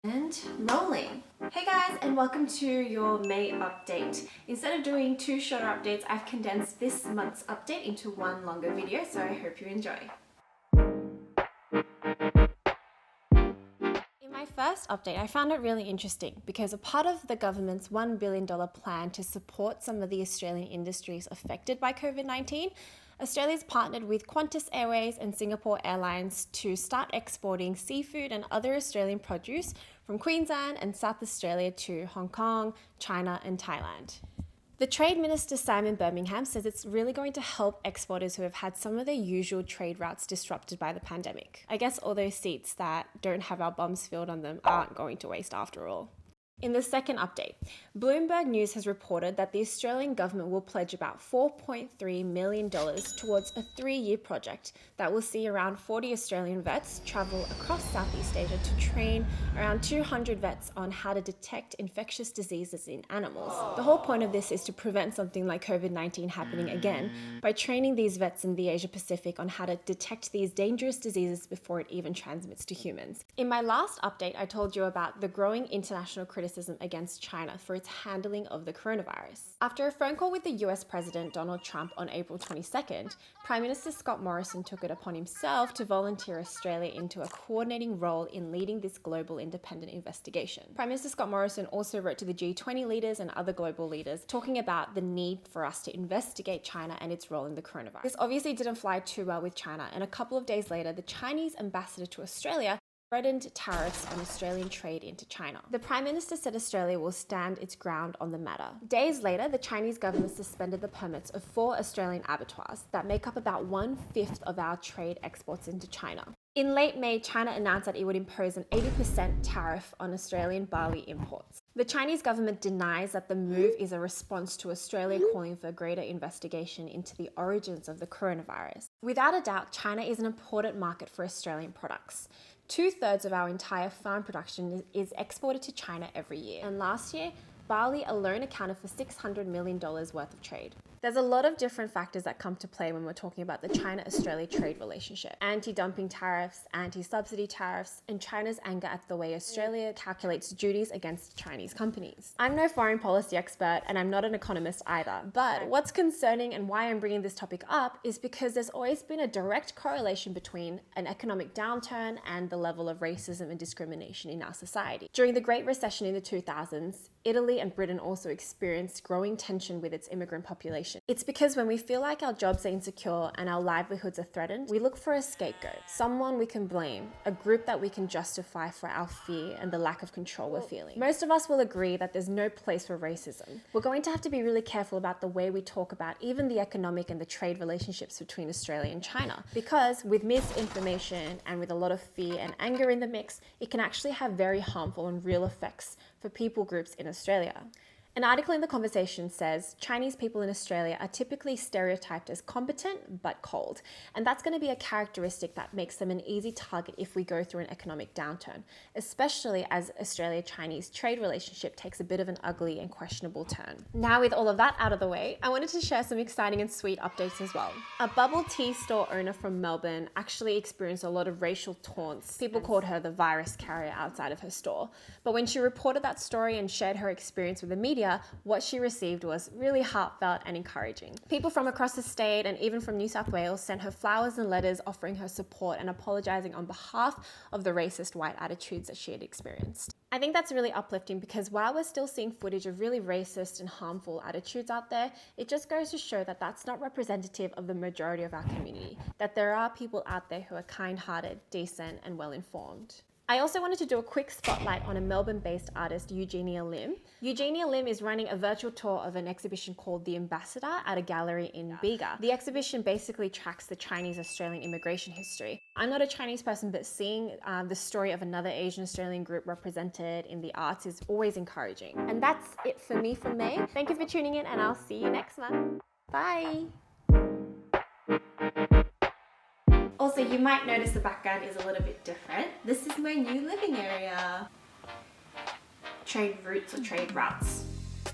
And rolling. Hey guys, and welcome to your May update. Instead of doing two shorter updates, I've condensed this month's update into one longer video, so I hope you enjoy. In my first update, I found it really interesting because a part of the government's $1 billion plan to support some of the Australian industries affected by COVID-19, Australia's partnered with Qantas Airways and Singapore Airlines to start exporting seafood and other Australian produce from Queensland and South Australia to Hong Kong, China, and Thailand. The Trade Minister Simon Birmingham says it's really going to help exporters who have had some of their usual trade routes disrupted by the pandemic. I guess all those seats that don't have our bums filled on them aren't going to waste after all. In the second update, Bloomberg News has reported that the Australian government will pledge about $4.3 million towards a 3-year project that will see around 40 Australian vets travel across Southeast Asia to train around 200 vets on how to detect infectious diseases in animals. The whole point of this is to prevent something like COVID-19 happening again by training these vets in the Asia Pacific on how to detect these dangerous diseases before it even transmits to humans. In my last update, I told you about the growing international criticism against China for its handling of the coronavirus. After a phone call with the US President Donald Trump on April 22nd, Prime Minister Scott Morrison took it upon himself to volunteer Australia into a coordinating role in leading this global independent investigation. Prime Minister Scott Morrison also wrote to the G20 leaders and other global leaders talking about the need for us to investigate China and its role in the coronavirus. This obviously didn't fly too well with China, and a couple of days later, the Chinese ambassador to Australia threatened tariffs on Australian trade into China. The Prime Minister said Australia will stand its ground on the matter. Days later, the Chinese government suspended the permits of 4 Australian abattoirs that make up about 1/5 of our trade exports into China. In late May, China announced that it would impose an 80% tariff on Australian barley imports. The Chinese government denies that the move is a response to Australia calling for a greater investigation into the origins of the coronavirus. Without a doubt, China is an important market for Australian products. 2/3 of our entire farm production is exported to China every year. And last year, barley alone accounted for $600 million worth of trade. There's a lot of different factors that come to play when we're talking about the China-Australia trade relationship. Anti-dumping tariffs, anti-subsidy tariffs, and China's anger at the way Australia calculates duties against Chinese companies. I'm no foreign policy expert, and I'm not an economist either, but what's concerning and why I'm bringing this topic up is because there's always been a direct correlation between an economic downturn and the level of racism and discrimination in our society. During the Great Recession in the 2000s, Italy and Britain also experienced growing tension with its immigrant population. It's because when we feel like our jobs are insecure and our livelihoods are threatened, we look for a scapegoat, someone we can blame, a group that we can justify for our fear and the lack of control we're feeling. Most of us will agree that there's no place for racism. We're going to have to be really careful about the way we talk about even the economic and the trade relationships between Australia and China, because with misinformation and with a lot of fear and anger in the mix, it can actually have very harmful and real effects for people groups in Australia. An article in The Conversation says Chinese people in Australia are typically stereotyped as competent but cold, and that's going to be a characteristic that makes them an easy target if we go through an economic downturn, especially as Australia-Chinese trade relationship takes a bit of an ugly and questionable turn. Now, with all of that out of the way, I wanted to share some exciting and sweet updates as well. A bubble tea store owner from Melbourne actually experienced a lot of racial taunts. People called her the virus carrier outside of her store, but when she reported that story and shared her experience with the media, what she received was really heartfelt and encouraging. People from across the state and even from New South Wales sent her flowers and letters offering her support and apologising on behalf of the racist white attitudes that she had experienced. I think that's really uplifting because while we're still seeing footage of really racist and harmful attitudes out there, it just goes to show that that's not representative of the majority of our community, that there are people out there who are kind-hearted, decent, and well-informed. I also wanted to do a quick spotlight on a Melbourne-based artist, Eugenia Lim. Eugenia Lim is running a virtual tour of an exhibition called The Ambassador at a gallery in Bega. The exhibition basically tracks the Chinese-Australian immigration history. I'm not a Chinese person, but seeing the story of another Asian-Australian group represented in the arts is always encouraging. And that's it for me for May. Thank you for tuning in, and I'll see you next month. Bye! Also, you might notice the background is a little bit different. This is my new living area. Trade routes or trade routes?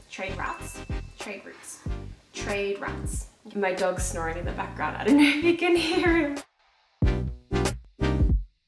Trade routes? Trade routes. Trade routes. My dog's snoring in the background. I don't know if you can hear him.